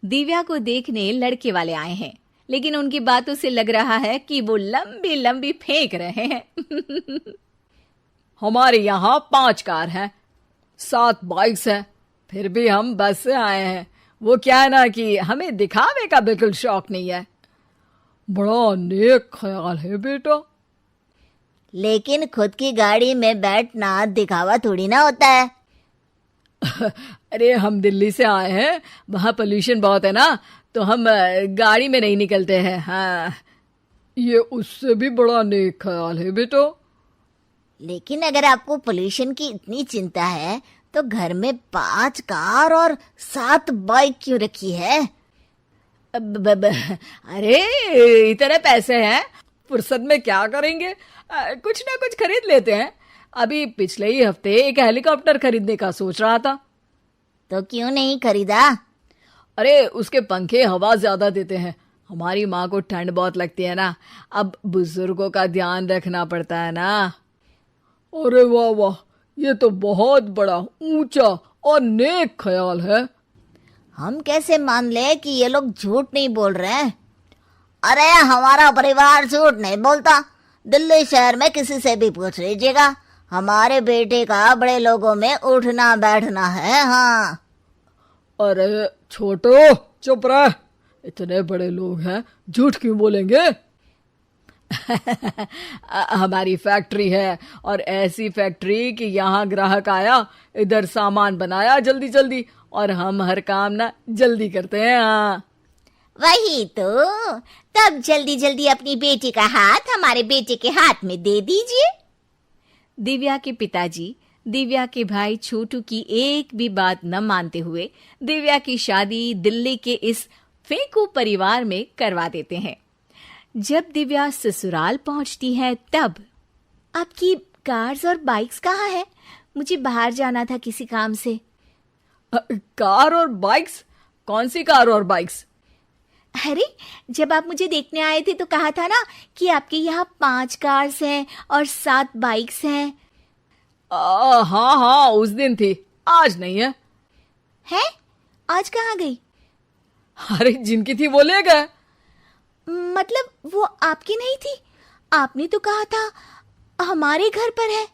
दिव्या को देखने लड़के वाले आए हैं, लेकिन उनकी बातों से लग रहा है कि वो लंबी लंबी फेंक रहे हैं। हमारे यहाँ 5 कार हैं, 7 बाइक्स हैं, फिर भी हम बस से आए हैं। वो क्या है ना कि हमें दिखावे का बिल्कुल शौक नहीं है। बड़ा नेक ख्याल है बेटा। लेकिन खुद की गाड़ी में बैठना दिखावा थोड़ी ना होता है। अरे हम दिल्ली से आए हैं, वहाँ पोल्यूशन बहुत है ना, तो हम गाड़ी में नहीं निकलते हैं। हाँ, ये उससे भी बड़ा नेक ख्याल है बेटा। लेकिन अगर आपको पोल्यूशन की इतनी चिंता है तो घर में 5 कार और 7 बाइक क्यों रखी है? अरे इतने पैसे हैं, फुर्सत में क्या करेंगे, कुछ ना कुछ खरीद लेते हैं। अभी पिछले ही हफ्ते एक हेलीकॉप्टर खरीदने का सोच रहा था। तो क्यों नहीं खरीदा? अरे उसके पंखे हवा ज्यादा देते हैं, हमारी माँ को ठंड बहुत लगती है ना, अब बुजुर्गों का ध्यान रखना पड़ता है ना। अरे वाह वाह, ये तो बहुत बड़ा ऊंचा और नेक ख्याल है। हम कैसे मान ले कि ये लोग झूठ नहीं बोल रहे हैं? अरे हमारा परिवार झूठ नहीं बोलता। दिल्ली शहर में किसी से भी पूछ लीजिएगा, हमारे बेटे का बड़े लोगों में उठना बैठना है। हाँ। अरे छोटो चुप रह, इतने बड़े लोग हैं, झूठ क्यों बोलेंगे? हमारी फैक्ट्री है, और ऐसी फैक्ट्री कि यहाँ ग्राहक आया, इधर सामान बनाया जल्दी जल्दी, और हम हर काम ना जल्दी करते हैं। हाँ वही तो, तब जल्दी जल्दी अपनी बेटी का हाथ हमारे बेटे के हाथ में दे दीजिए। दिव्या के पिताजी दिव्या के भाई छोटू की एक भी बात न मानते हुए दिव्या की शादी दिल्ली के इस फेंकू परिवार में करवा देते हैं। जब दिव्या ससुराल पहुंचती है तब, आपकी कार्स और बाइक्स कहाँ है? मुझे बाहर जाना था किसी काम से। कार और बाइक्स? कौन सी कार और बाइक्स? अरे जब आप मुझे देखने आए थे तो कहा था ना कि आपके यहाँ 5 कार्स हैं और 7 बाइक्स हैं। हाँ हाँ, उस दिन थी, आज नहीं है। है? आज कहाँ गई? अरे जिनकी थी वो ले गए। मतलब वो आपकी नहीं थी? आपने तो कहा था हमारे घर पर है।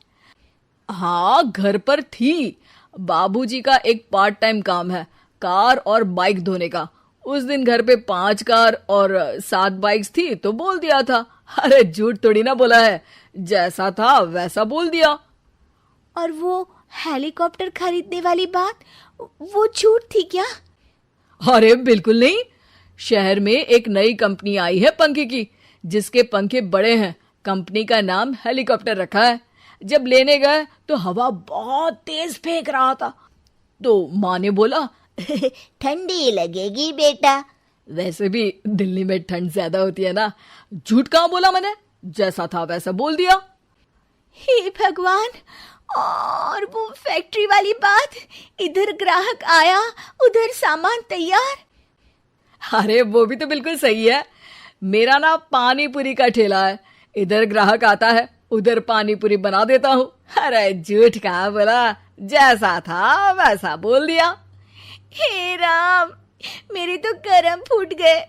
हाँ घर पर थी, बाबूजी का एक पार्ट टाइम काम है, कार और बाइक धोने का। उस दिन घर पे 5 कार और 7 बाइक्स थी तो बोल दिया था। अरे झूठ थोड़ी ना बोला है, जैसा था वैसा बोल दिया। और वो हेलीकॉप्टर खरीदने वाली बात, वो झूठ थी क्या? अरे बिल्कुल नहीं, शहर में एक नई कंपनी आई है पंखे की, जिसके पंखे बड़े हैं, कंपनी का नाम हेलीकॉप्टर रखा है। जब लेने गए तो हवा बहुत तेज फेंक रहा था, तो माँ ने बोला ठंडी लगेगी बेटा। वैसे भी दिल्ली में ठंड ज्यादा होती है ना। झूठ कहाँ बोला मैंने, जैसा था वैसा बोल दिया। हे भगवान, और वो फैक्ट्री वाली बात, इधर ग्राहक आया उधर सामान तैयार। अरे वो भी तो बिल्कुल सही है, मेरा ना पानी पूरी का ठेला है, इधर ग्राहक आता है उधर पानी पूरी बना देता हूँ। अरे झूठ कहाँ बोला, जैसा था वैसा बोल दिया। हे राम, मेरे तो कर्म फूट गए।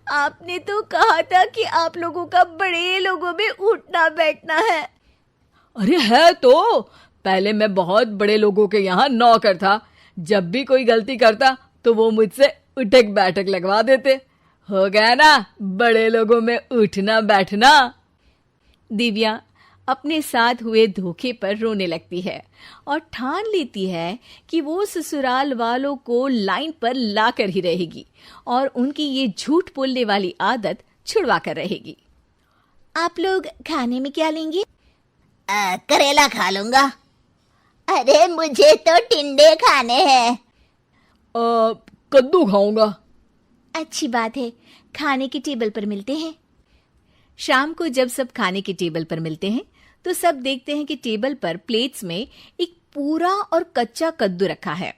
आपने तो कहा था कि आप लोगों का बड़े लोगों में उठना बैठना है। अरे है तो, पहले मैं बहुत बड़े लोगों के यहाँ नौकर था, जब भी कोई गलती करता तो वो मुझसे उठक बैठक लगवा देते। हो गया ना बड़े लोगों में उठना बैठना। दिव्या अपने साथ हुए धोखे पर रोने लगती है और ठान लेती है कि वो ससुराल वालों को लाइन पर लाकर ही रहेगी और उनकी ये झूठ बोलने वाली आदत छुड़वा कर रहेगी। आप लोग खाने में क्या लेंगे? करेला खा लूंगा। अरे मुझे तो टिंडे खाने हैं। कद्दू खाऊंगा। अच्छी बात है, खाने की टेबल पर मिलते हैं। शाम को जब सब खाने की टेबल पर मिलते हैं तो सब देखते हैं कि टेबल पर प्लेट्स में एक पूरा और कच्चा कद्दू रखा है,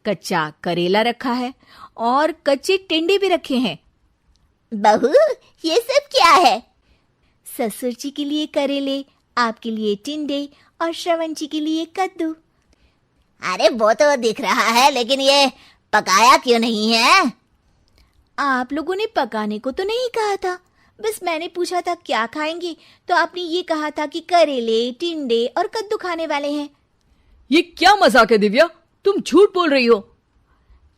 कच्चा करेला रखा है और कच्चे टिंडे भी रखे हैं। बहू, ये सब क्या है? ससुर जी के लिए करेले, आपके लिए टिंडे और श्रवण जी के लिए कद्दू। अरे वो तो दिख रहा है, लेकिन ये पकाया क्यों नहीं है? आप लोगों ने पकाने को तो नहीं कहा था, बस मैंने पूछा था क्या खाएंगे, तो आपने ये कहा था कि करेले, टिंडे और कद्दू खाने वाले हैं। ये क्या मजाक है दिव्या, तुम झूठ बोल रही हो।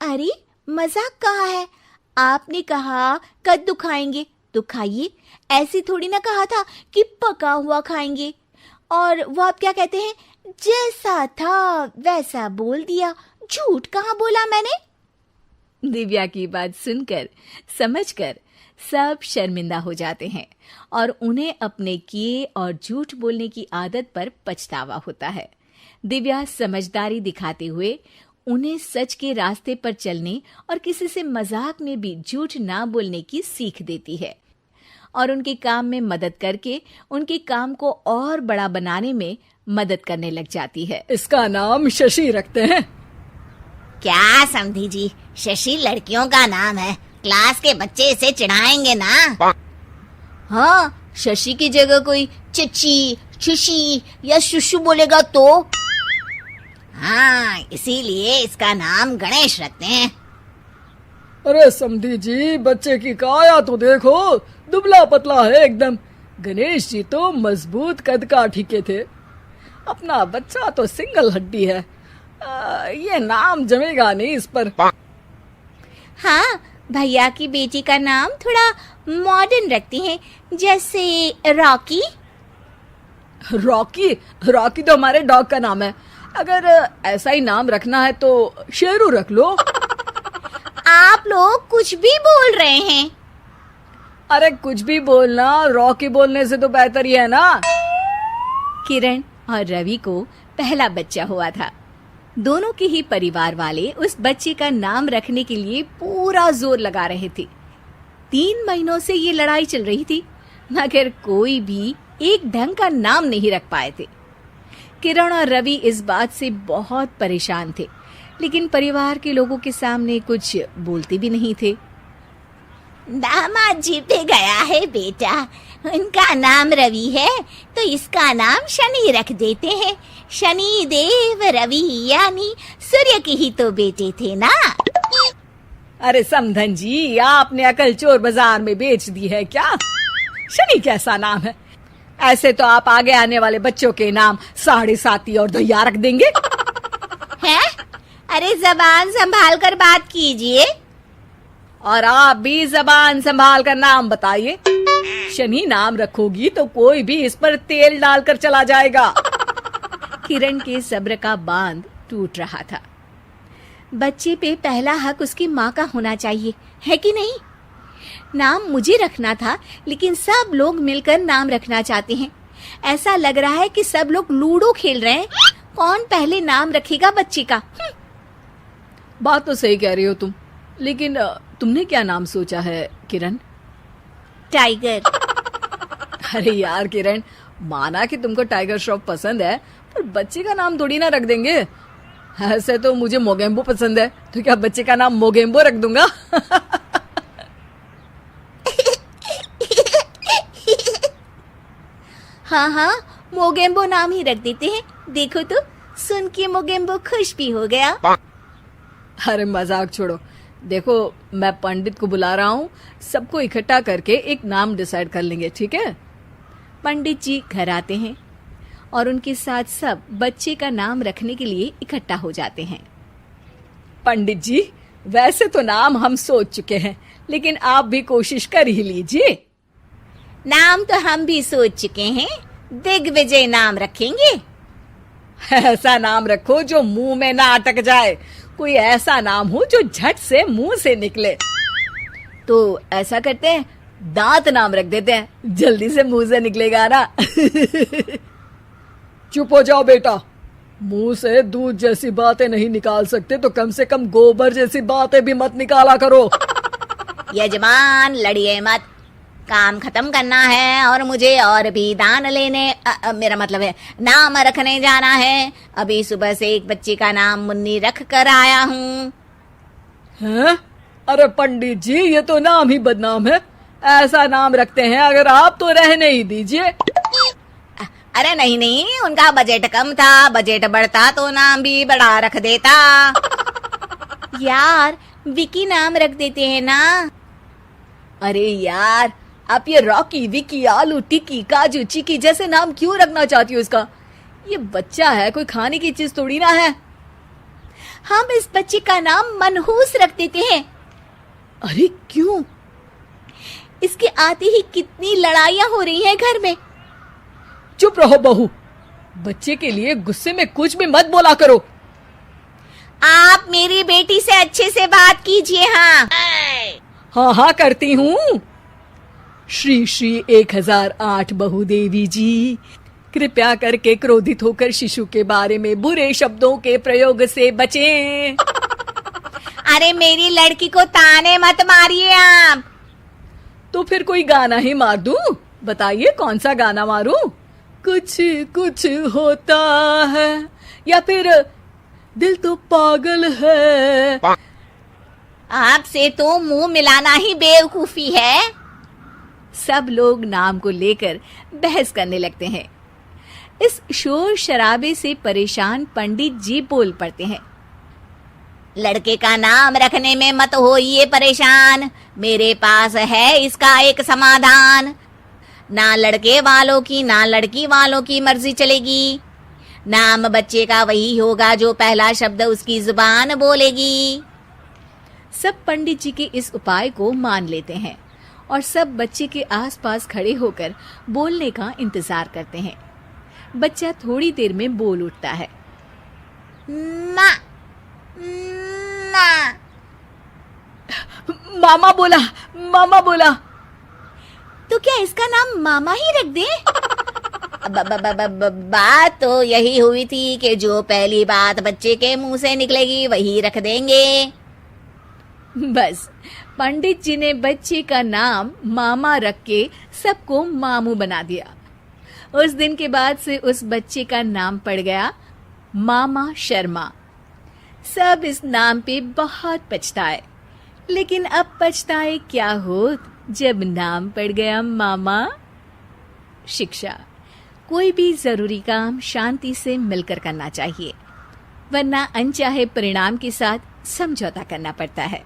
अरे मजाक कहा है, आपने कहा कद्दू खाएंगे तो खाइए, ऐसी थोड़ी ना कहा था कि पका हुआ खाएंगे। और वो आप क्या कहते हैं, जैसा था वैसा बोल दिया, झूठ कहाँ बोला मैंने। दिव्या की बात सुनकर, समझकर सब शर्मिंदा हो जाते हैं और उन्हें अपने किए और झूठ बोलने की आदत पर पछतावा होता है। दिव्या समझदारी दिखाते हुए उन्हें सच के रास्ते पर चलने और किसी से मजाक में भी झूठ ना बोलने की सीख देती है और उनके काम में मदद करके उनके काम को और बड़ा बनाने में मदद करने लग जाती है। इसका नाम शशि रखते हैं। क्या समधी जी, शशि लड़कियों का नाम है, क्लास के बच्चे इसे चिढ़ाएंगे ना। हाँ, शशि की जगह कोई चची, शुशी या शुशु बोलेगा तो। हाँ, इसीलिए इसका नाम गणेश रखते हैं। अरे समधी जी, बच्चे की काया तो देखो, दुबला पतला है एकदम। गणेश जी तो मजबूत कद काठी के थे, अपना बच्चा तो सिंगल हड्डी है। ये नाम जमेगा नहीं इस पर। हाँ, भैया की बेटी का नाम थोड़ा मॉडर्न रखती हैं, जैसे रॉकी। रॉकी? रॉकी तो हमारे डॉग का नाम है। अगर ऐसा ही नाम रखना है तो शेरू रख लो। आप लोग कुछ भी बोल रहे हैं। अरे कुछ भी बोलना रॉकी बोलने से तो बेहतर ही है ना। किरण और रवि को पहला बच्चा हुआ था। दोनों के ही परिवार वाले उस बच्चे का नाम रखने के लिए पूरा जोर लगा रहे थे। 3 महीनों से ये लड़ाई चल रही थी, मगर कोई भी एक ढंग का नाम नहीं रख पाए थे। किरण और रवि इस बात से बहुत परेशान थे, लेकिन परिवार के लोगों के सामने कुछ बोलते भी नहीं थे। दामाद जी पे गया है बेटा, उनका नाम रवि है तो इसका नाम शनि रख देते हैं। शनि देव रवि, यानी सूर्य के ही तो बेटे थे ना। अरे समधन जी, आपने अकल चोर बाजार में बेच दी है क्या? शनि कैसा नाम है? ऐसे तो आप आगे आने वाले बच्चों के नाम साढ़े साती और दैया रख देंगे। हैं? अरे जबान संभाल कर बात कीजिए। और आप भी जबान संभाल कर नाम बताइए। शनि नाम रखोगी तो कोई भी इस पर तेल डालकर चला जाएगा। किरण के सब्र का बांध टूट रहा था। बच्चे पे पहला हक उसकी माँ का होना चाहिए, है कि नहीं? नाम मुझे रखना था, लेकिन सब लोग मिलकर नाम रखना चाहते हैं। ऐसा लग रहा है कि सब लोग लूडो खेल रहे हैं, कौन पहले नाम रखेगा बच्चे का। बात तो सही कह रही हो तुम, लेकिन तुमने क्या नाम सोचा है किरण? टाइगर। अरे यार किरण, माना कि तुमको टाइगर श्रॉफ पसंद है, पर बच्चे का नाम थोड़ी ना रख देंगे। ऐसे तो मुझे मोगेम्बो पसंद है, तो क्या बच्चे का नाम मोगेम्बो रख दूंगा? हाँ हाँ, मोगेम्बो नाम ही रख देते हैं। देखो तो, सुन के मोगेम्बो खुश भी हो गया। अरे मजाक छोड़ो, देखो मैं पंडित को बुला रहा हूँ, सबको इकट्ठा करके एक नाम डिसाइड कर लेंगे, ठीक है? पंडित जी घर आते हैं और उनके साथ सब बच्चे का नाम रखने के लिए इकट्ठा हो जाते हैं। पंडित जी, वैसे तो नाम हम सोच चुके हैं, लेकिन आप भी कोशिश कर ही लीजिए। नाम तो हम भी सोच चुके हैं, दिग्विजय नाम रखेंगे। ऐसा नाम रखो जो मुंह में ना अटक जाए, कोई ऐसा नाम हो जो झट से मुंह से निकले। तो ऐसा करते हैं, दांत नाम रख देते हैं, जल्दी से मुंह से निकलेगा ना। चुप हो जाओ बेटा, मुंह से दूध जैसी बातें नहीं निकाल सकते तो कम से कम गोबर जैसी बातें भी मत निकाला करो। यजमान लड़िए मत, काम खत्म करना है और मुझे और भी दान लेने मेरा मतलब है नाम रखने जाना है। अभी सुबह से एक बच्चे का नाम मुन्नी रख कर आया हूँ। हैं? अरे पंडित जी, ये तो नाम ही बदनाम है। ऐसा नाम रखते हैं अगर आप तो रहने ही दीजिए। अरे नहीं नहीं, उनका बजट कम था, बजट बढ़ता तो नाम भी बड़ा रख देता। यार विकी नाम रख देते हैं ना। अरे यार, आप ये रॉकी, विकी, आलू टिक्की, काजू, चिकी जैसे नाम क्यों रखना चाहती हो इसका? ये बच्चा है, कोई खाने की चीज थोड़ी ना है। हम इस बच्चे का नाम मनहूस रख देते हैं। अरे क्यों? इसके आते ही कितनी लड़ाइयां हो रही हैं घर में। चुप रहो बहू, बच्चे के लिए गुस्से में कुछ भी मत बोला करो। आप मेरी बेटी से अच्छे से बात कीजिए। हाँ हाँ हाँ करती हूँ। श्री श्री 1008 बहु देवी जी, कृपया करके क्रोधित होकर शिशु के बारे में बुरे शब्दों के प्रयोग से बचें। अरे मेरी लड़की को ताने मत मारिए आप। तो फिर कोई गाना ही मार दूं? बताइए कौन सा गाना मारूं? कुछ कुछ होता है, या फिर दिल तो पागल है। आपसे तो मुंह मिलाना ही बेवकूफी है। सब लोग नाम को लेकर बहस करने लगते हैं। इस शोर शराबे से परेशान पंडित जी बोल पड़ते हैं। लड़के का नाम रखने में मत होइए परेशान, मेरे पास है इसका एक समाधान। ना लड़के वालों की ना लड़की वालों की मर्जी चलेगी। नाम बच्चे का वही होगा जो पहला शब्द उसकी जुबान बोलेगी। सब पंडित जी के इस उपाय को मान लेते हैं और सब बच्चे के आसपास खड़े होकर बोलने का इंतजार करते हैं। बच्चा थोड़ी देर में बोल उठता है। ना ना। मामा बोला, मामा बोला। तो क्या इसका नाम मामा ही रख दे? बात तो यही हुई थी कि जो पहली बात बच्चे के मुंह से निकलेगी वही रख देंगे। बस पंडित जी ने बच्चे का नाम मामा रख के सबको मामू बना दिया। उस दिन के बाद से उस बच्चे का नाम पड़ गया मामा शर्मा। सब इस नाम पे बहुत पछताए, लेकिन अब पछताए क्या होत जब नाम पड़ गया मामा। शिक्षा: कोई भी जरूरी काम शांति से मिलकर करना चाहिए, वरना अनचाहे परिणाम के साथ समझौता करना पड़ता है।